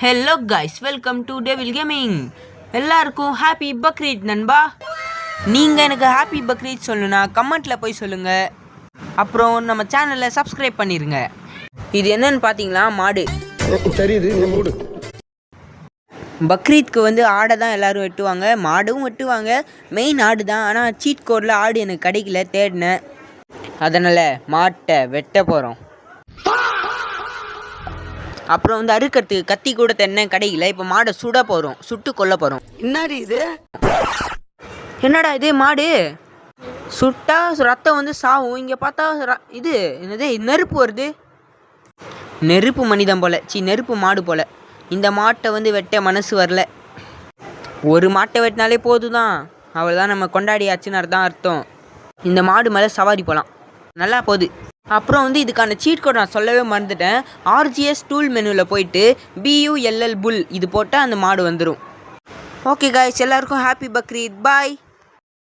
Hello guys, welcome to devil gaming. எல்லாருக்கும் happy Bakrid நண்பா. நீங்கள் எனக்கு ஹாப்பி பக்ரீத் சொல்லணும்னா கமெண்ட்டில் போய் சொல்லுங்கள். அப்புறம் நம்ம சேனலை சப்ஸ்கிரைப் பண்ணிடுங்க. இது என்னன்னு பார்த்தீங்களா, மாடு. பக்ரீத்க்கு ஆடை தான் எல்லோரும் வெட்டுவாங்க, மாடும் வெட்டுவாங்க. மெயின் ஆடு தான். ஆனால் சீட் கோடில் ஆடு எனக்கு கிடைக்கல, தேடினேன். அதனால் மாட்டை வெட்ட போகிறோம். அப்புறம் அறுக்கிறதுக்கு கத்தி கூட தென்னை கிடைக்கல. இப்போ மாடை சுட்டு கொல்ல போகிறோம். என்னடா இது, மாடு சுட்டா ரத்தம் சாவும். இங்கே பார்த்தா இது என்னது, நெருப்பு வருது. நெருப்பு மனிதன் போல், நெருப்பு மாடு போல். இந்த மாட்டை வெட்ட மனசு வரல. ஒரு மாட்டை வெட்டினாலே போதுதான், அவள் நம்ம கொண்டாடியாச்சுன்னு தான் அர்த்தம். இந்த மாடு மேலே சவாரி போகலாம், நல்லா போகுது. அப்புறம் இதுக்கான சீட் கோட் நான் சொல்லவே மறந்துட்டேன். ஆர்ஜிஎஸ் டூல் மெனுவில் போயிட்டு BULL புல் இது போட்டால் அந்த மாடு வந்துடும். ஓகே காய்ஸ், எல்லாருக்கும் ஹாப்பி பக்ரீத், பாய்.